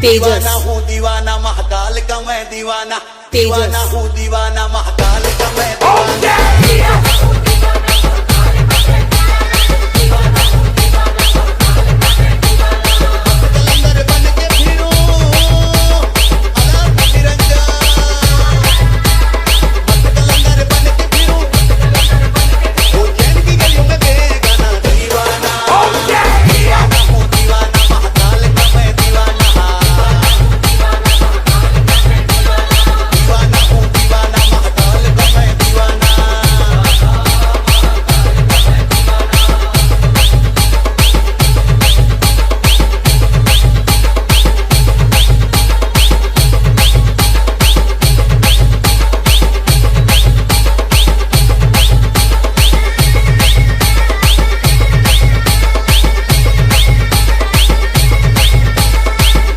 दीवाना तेजस हूँ दीवाना महाकाल का मैं दीवाना, तेजस दीवाना हूँ दीवाना महाकाल का मैं दीवाना। कलंदर बन के फिरूं अलाप निरंजन, मस्त कलंदर बन के फिरूं उज्जैन की गलियों में बेगाना दीवाना। दीवाना हूँ दीवाना महाकाल का मैं दीवाना, दीवाना हूँ दीवाना महाकाल का मैं दीवाना।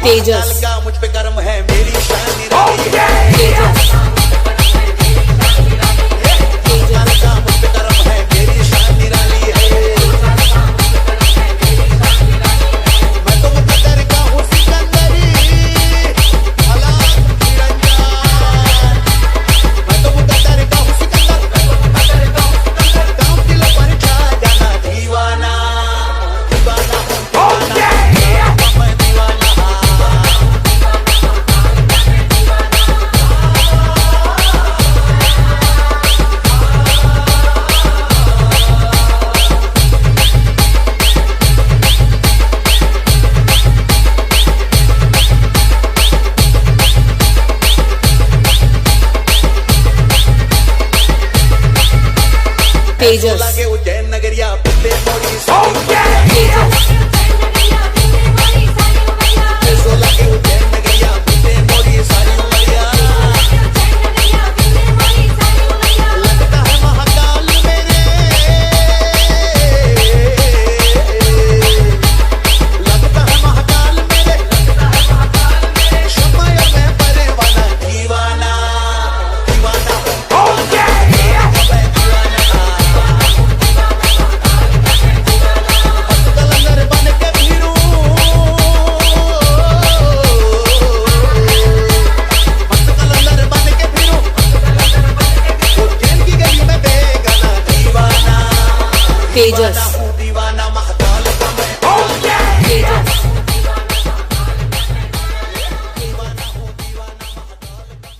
तेजस का मुझ पे कर्म है मेरी शान निराली है, तेजस का मुझ पे कर्म है मेरी शान निराली है। मैं तो मुकद्दर का हूँ सिकंदरी अलाप निरंजन, मैं तो मुकद्दर का हूँ सिकंदर, काम दिलों पर छा जाना दीवाना। दीवाना हूँ दीवाना मैं दीवाना। तेजस लगे उज्जैन नगरिया पिल्ले मोरी सारी तेजस सो लगे उज्जैन नगरिया पिल्ले मोरी सारी उमरिया। लगता है महाकाल मेरे, लगता है महाकाल मेरे, समय में परवाना दीवाना। दीवाना हूँ मैं दीवाना, कलंदर बन के फिरूं मस्त कलंदर बन के फिरूं उज्जैन की गली में बेगाना दीवाना। तेजस हूँ दीवाना महाकाल का मैं तेजस दीवाना हूँ दीवाना महाकाल का मैं।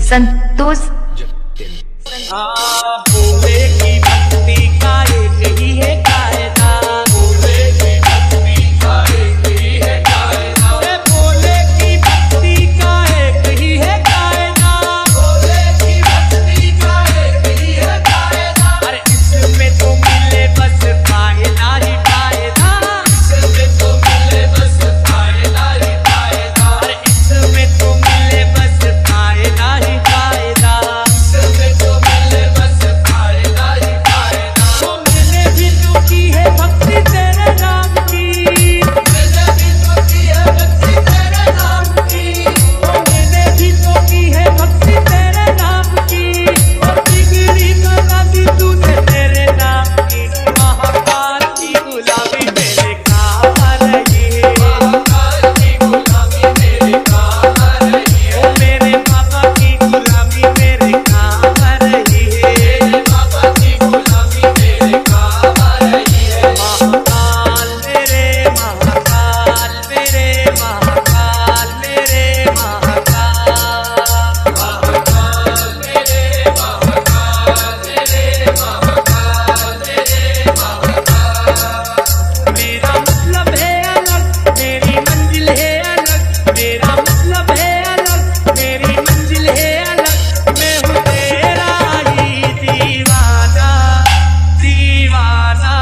संतोष भोले की भक्ति का एक ही है कायदा, भोले की भक्ति का एक ही है कायदा, भोले की भक्ति का एक ही है कायदा, भोले की भक्ति का एक ही है कायदा। अरे इसमें तो मिले बस फायदा ही फायदा, इसमें तो मिले बस फायदा ही फायदा, अरे इसमें तो मिले बस फायदा ही फायदा, इसमें तो मिले बस फायदा ही फायदा। तो मैंने भी तो की है भक्ति तेरे नाम की, मैंने भी तो की है भक्ति तेरे नाम की, मैंने भी तो की है भक्ति तेरे नाम की, और डिग्री लगा दी तूने तेरे नाम की। महाकाल की गुलाबी मेरे काम आ रही है, महाकाल की गुलाबी मेरे काम आ रही है, ओ मेरे बाबा की गुलाबी मेरे काम आ रही है, मेरे बाबा की गुलाबी मेरे काम आ रही है। महाकाल मेरे महाकाल मेरे महाकाल मेरे महाकाल, महाकाल मेरे महाकाल मेरे महाकाल मेरे महाकाल। मेरा मतलब है अलग, मेरी मंजिल है अलग, मेरा मतलब है अलग, मेरी मंजिल है अलग। मैं हूँ तेरा ही दीवाना, दीवाना,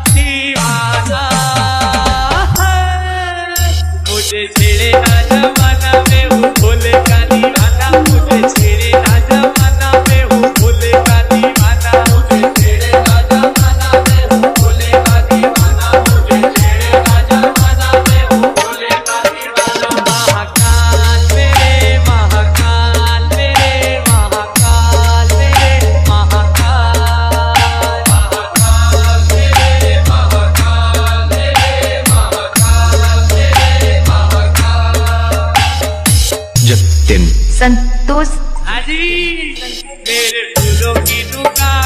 दीवाना। मुझे छेड़े ना जमाना, मैं हूँ भोले का दीवाना, मुझे छेड़े ना जमाना, मैं हूँ भोले का दीवाना, मुझे छेड़े ना जमाना, मैं हूँ भोले का दीवाना, मुझे छेड़े ना जमाना, मैं हूँ भोले का दीवाना। महाकाल मेरे महाकाल मेरे महाकाल मेरे महाकाल, महाकाल मेरे महाकाल मेरे महाकाल मेरे महाकाल। संतोष हाजी मेरे फूलों की दुकान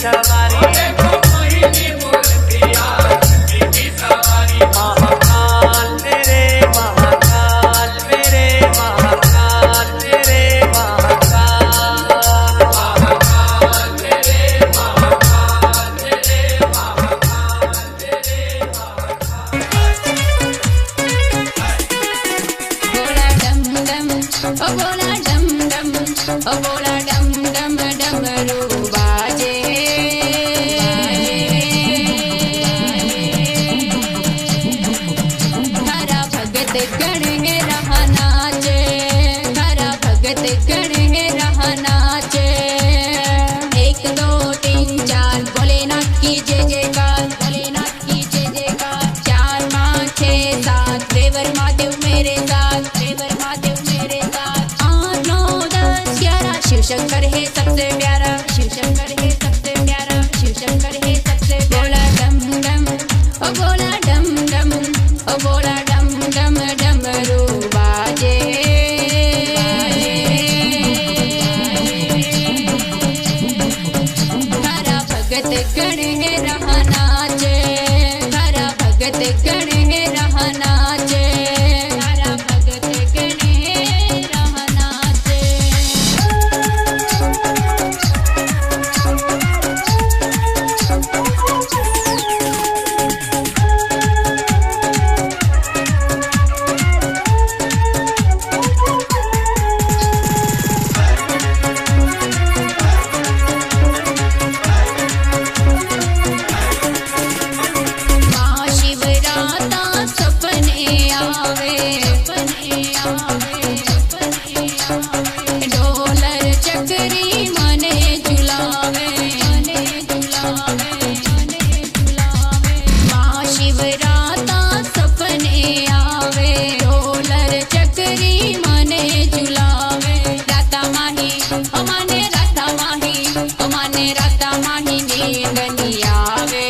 सवारी महाकाल मेरे महाकाल मेरे महाकाल मेरे बोला डम डम ओ बोला डम डम ओ बोला डम डम डमरू बाजे हरा भगत गण है रहा नाचे हरा भगत गण है रहा नाचे 1 2 3 4 भोलेनाथ की जय जयकार भोलेनाथ की जय जयकार 4 5 6 7 देवर महादेव मेरे साथ देवर महादेव मेरे साथ 8 9 10 11 शिव शंकर है सबसे प्यारा शिव शंकर है सबसे प्यारा शिव शंकर है सबसे बोला डम डम ओ बोला डम डम ओ बोला डम डम डमरू बाजे हरा भगत गण है रहा नाचे हरा भगत गण है रहा नाचे हरा भगत गण है रहा नाचे महाशिवराता सपने आवे सपने आवे सपने आवे ढोलर चकरी मने झुलावे मने झुलावे मने झुलावे महाशिवराता सपने आवे ढोलर चकरी मने झुलावे राता माही ओ माने राता माही ओ माने राता माही नींद नहीं आवे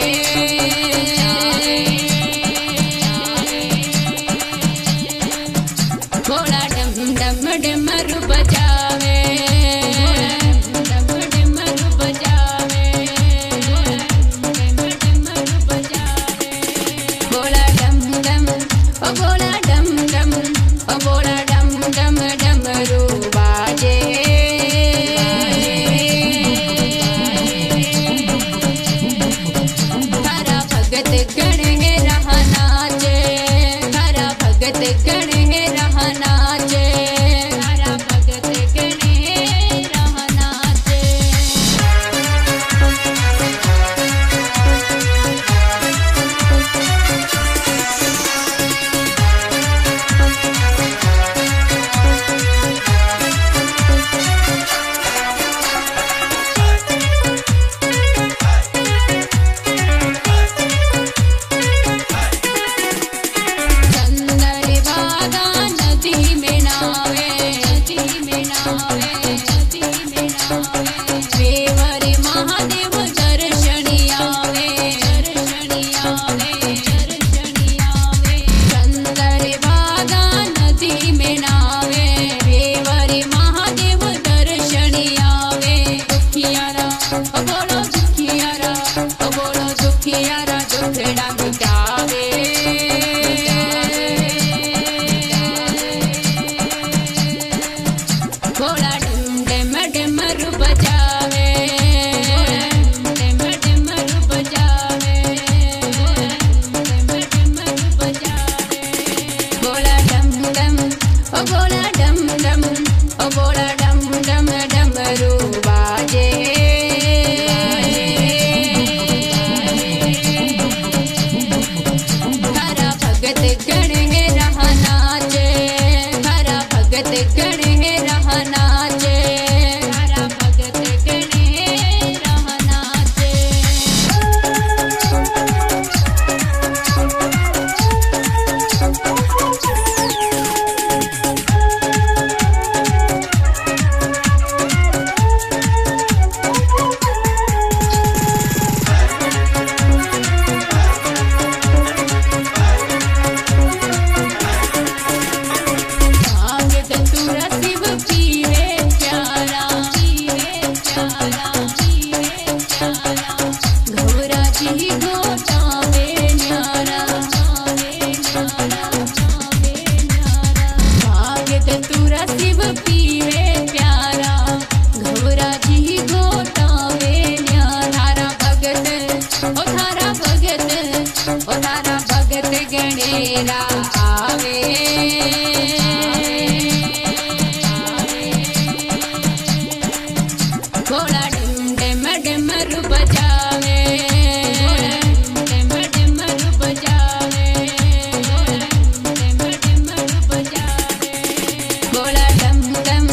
बोला डम डम डमरू बजावे डम डमरू बजावे डम डमरू बजावे बोला डम डम ओ बोला डम डम ओ बोला डम डम डमरू बाजे हरा भगत गण है रहा नाचे हरा भगत गण है रहा नाचे हरा भगत गण है रहा नाचे चंदर भागा नदी में नावे नदी में नावे नदी में नावे देवर महादेव दर्शनी आवे दर्शनी आवे दर्शनी आवे चंदर भागा नदी में नावे देवर महादेव दर्शनी आवे दुखियारा ओ बोलो दुखियारा ओ बोलो दुखियारा दुखड़ा मिटावे बोला डम डम डमरू बजावे डम डमरू बजावे डम डमरू बजावे बोला डम डम ओ बोला डम डम ओ बोला डम डम डमरू बाजे हरा भगत गण है रहा नाचे हरा भगत गण है रहा नाचे हरा भगत गण है रहा नाचे पीवे प्यारा घोरा जी गोटावे न्यारा भगत ओ थारा भगत ओ थारा भगत गणेरा आवे घोड़ा डिम डिम डिमरू बजावे डिम डिमरू बजावे डिम डिमरू बजावे घोड़ा डम डम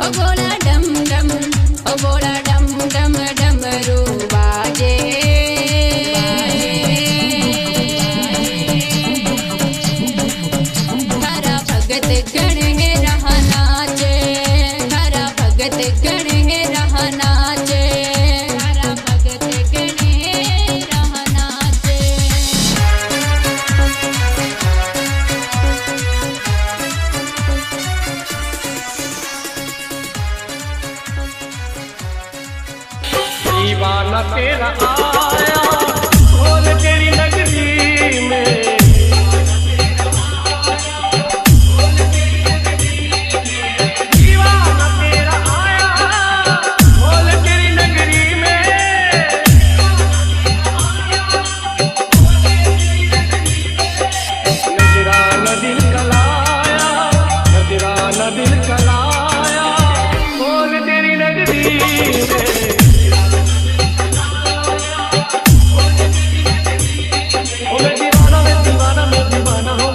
ओ घोड़ा डम डम ओ घोड़ा डम डम डमरू बाजे हरा भगत गण है रहा नाचे हरा भगत गण है रहा नाचे हरा भगत गण है रहा नाचे दीवाना तेरा आया बोल तेरी नगरी में दीवाना तेरा आया बोल तेरी नगरी में नजराना दिल कलाया नजराना दिल कलाया बोल तेरी नगरी में मैं दीवाना हो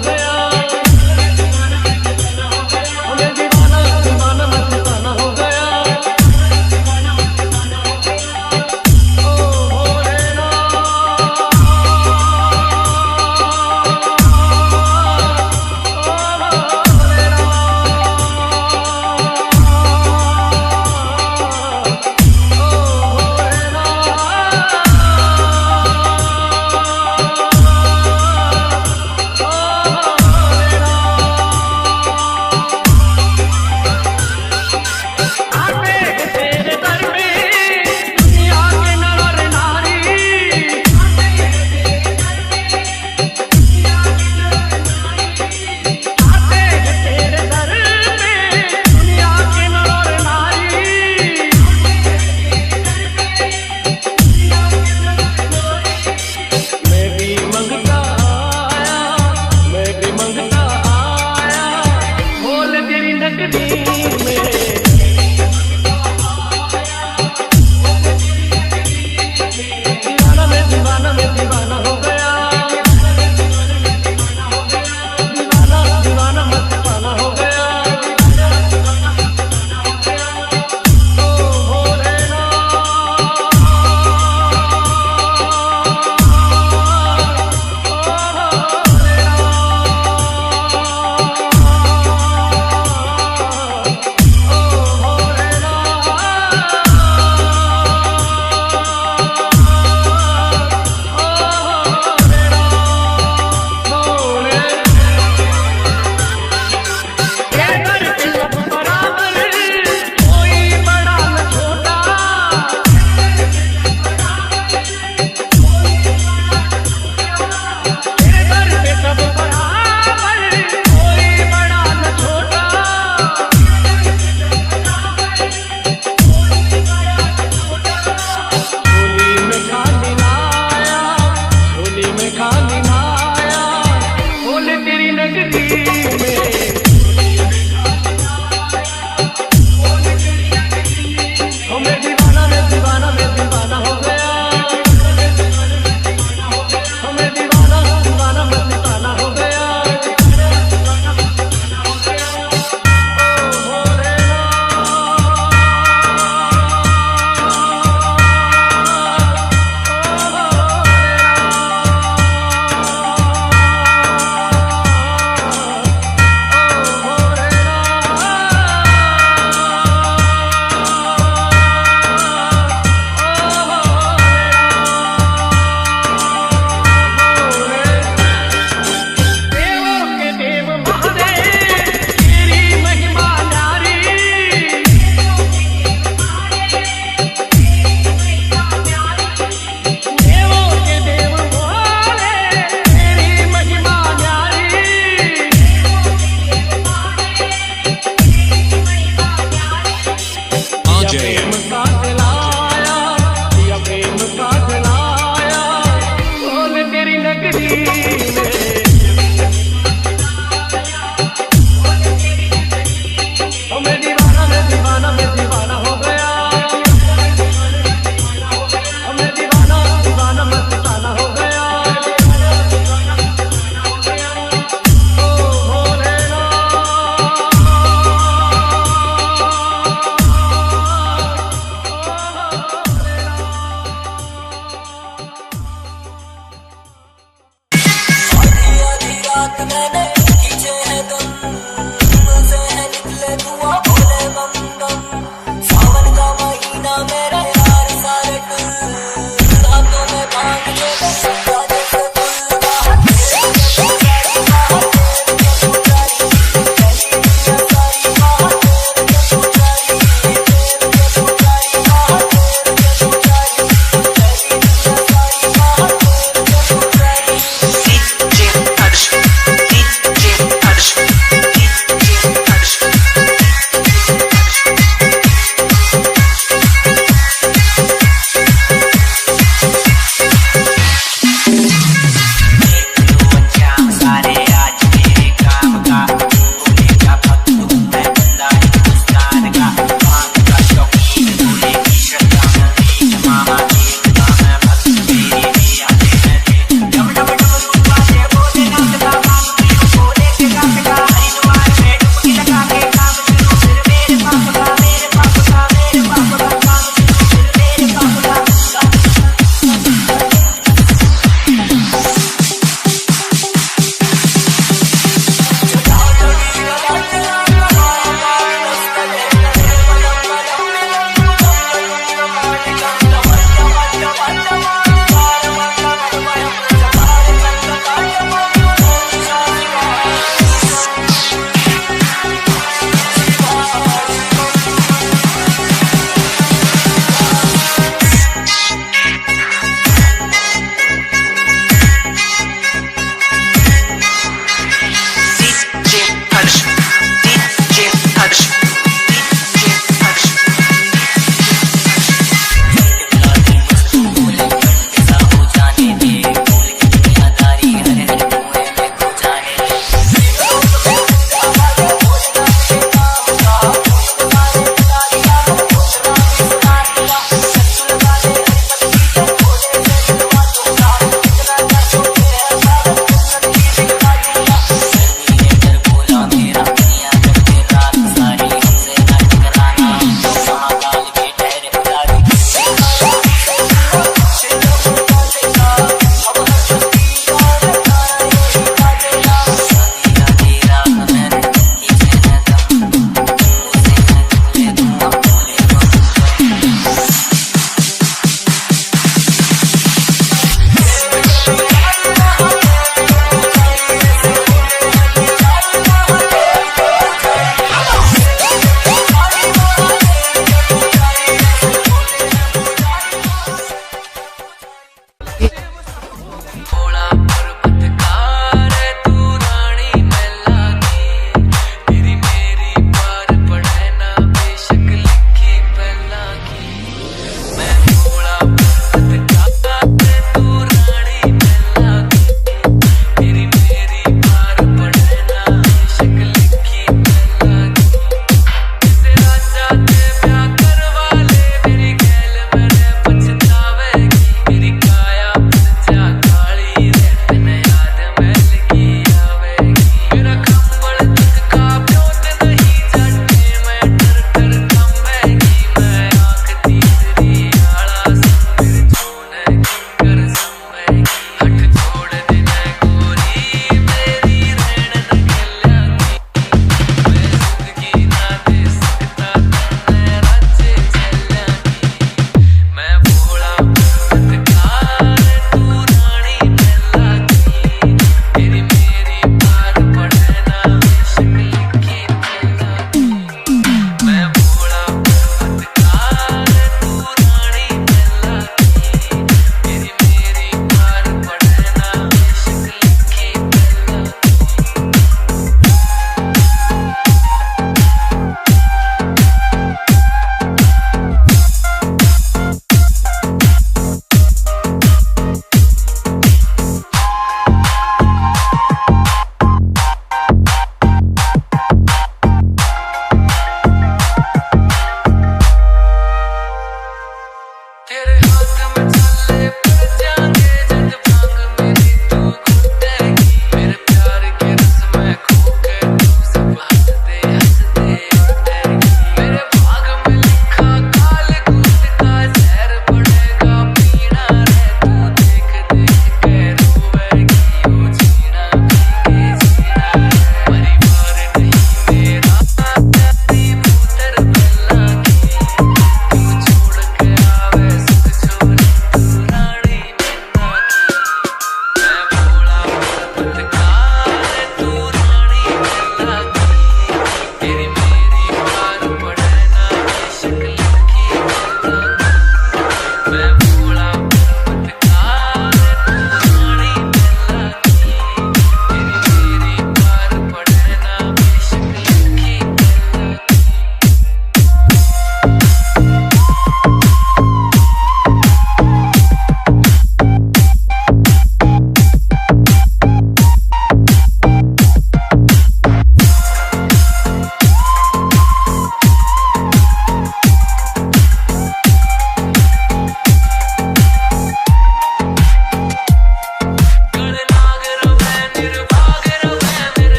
गया मैं दीवाना मैं दीवाना हो गया ओ भोलेनाथ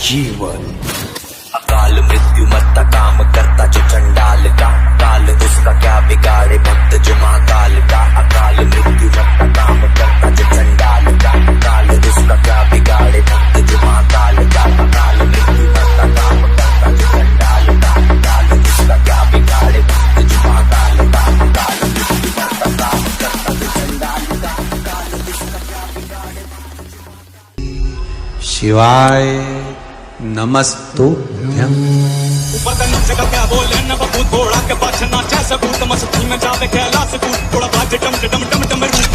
जीवन। अकाल मृत्यु मरता काम करता जो चंडाल का, काल उसका क्या बिगाड़े भक्त जो महाकाल का। अकाल मृत्यु मरता काम करता जो चंडाल का, काल उसका क्या बिगाड़े भक्त जो महाकाल का। अकाल मृत्यु मरता काम करता जो चंडाल का, काल उसका क्या बिगाड़े भक्त जो महाकाल का। अकाल मृत्यु मरता काम करता जो चंडाल का, काल उसका क्या बिगाड़े। शिवाय नमस्तुभ्यं। ऊपर जगह क्या बोले न बबूत घोड़ा के पाछे नाचा सबूत मस्ती में जावे कैलाश कूद थोड़ा बाज डम डम डम डम रू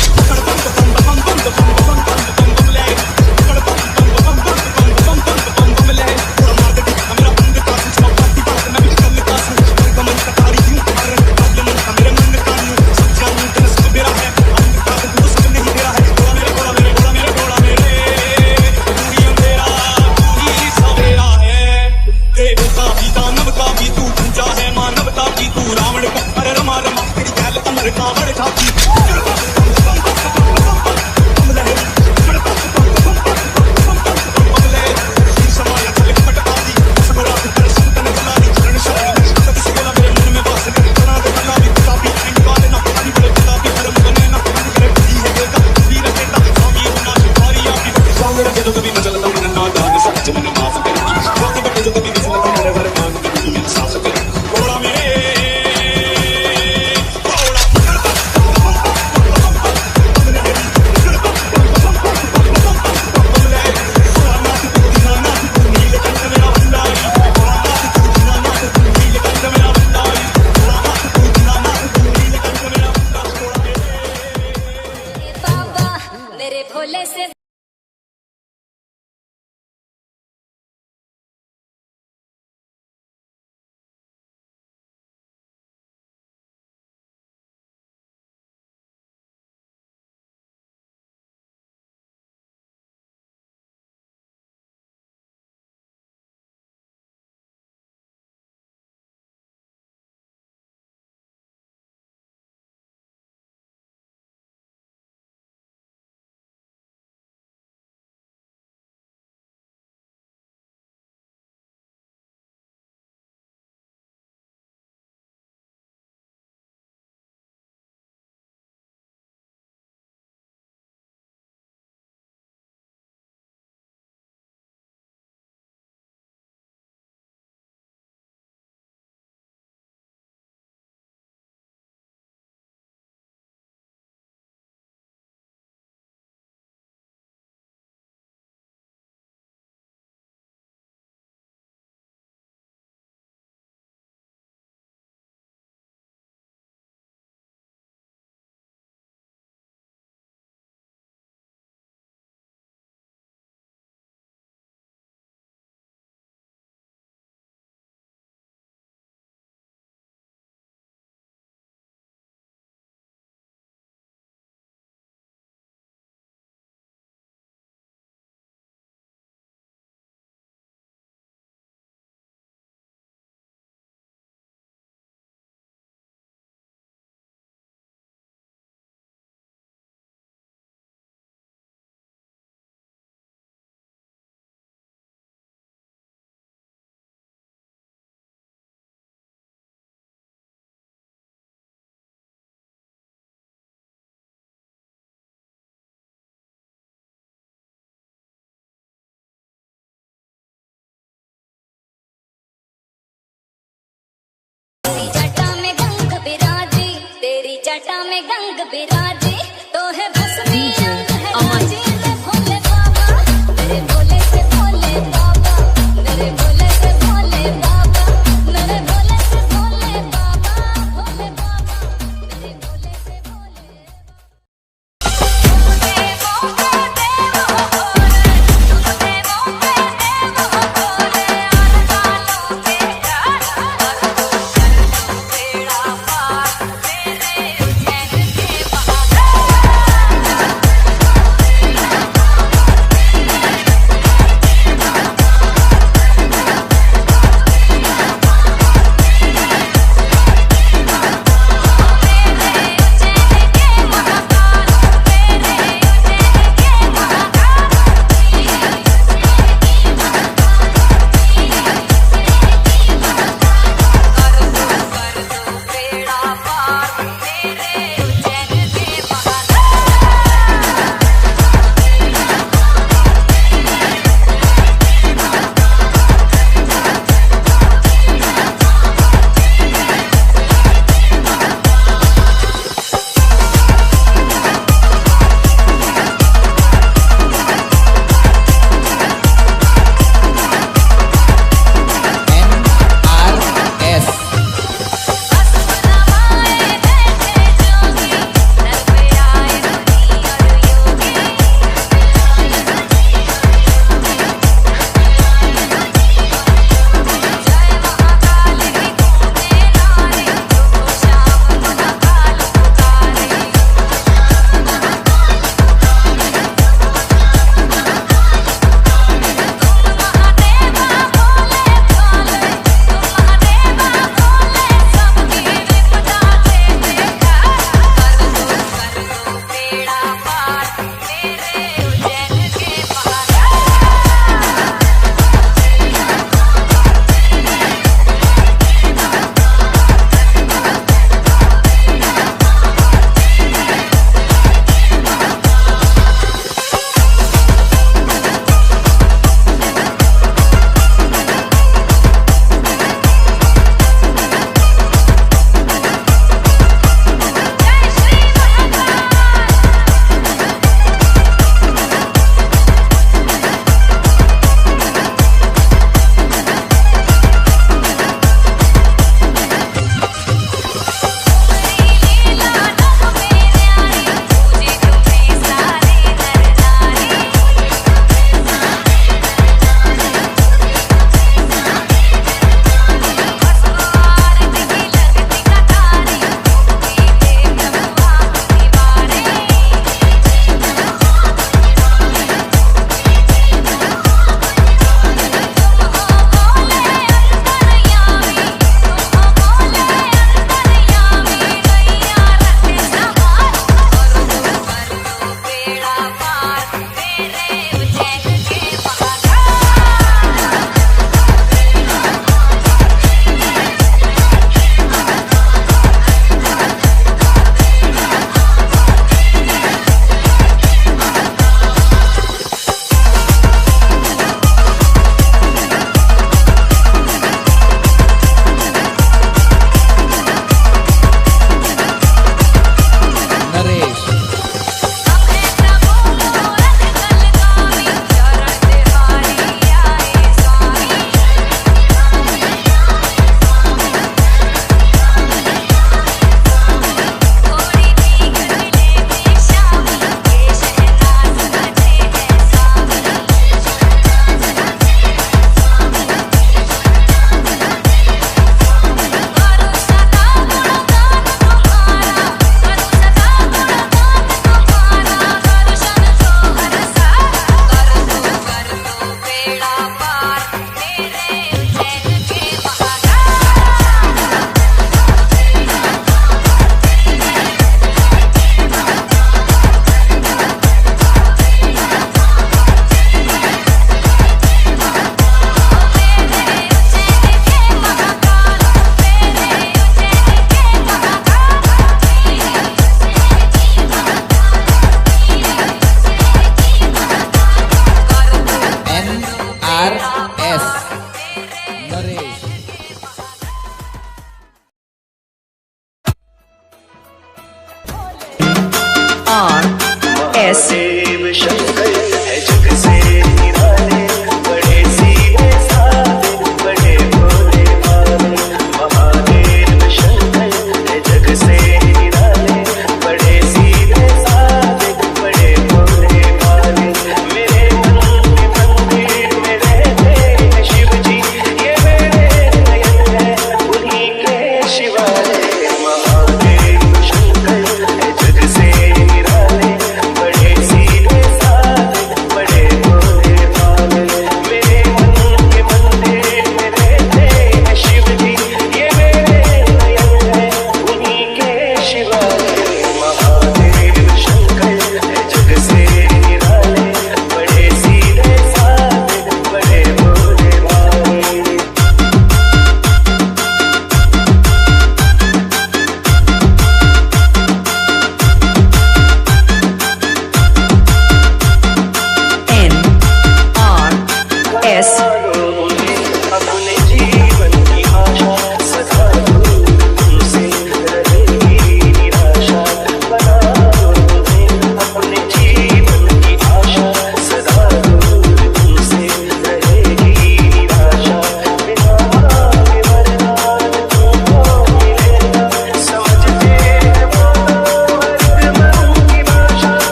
यार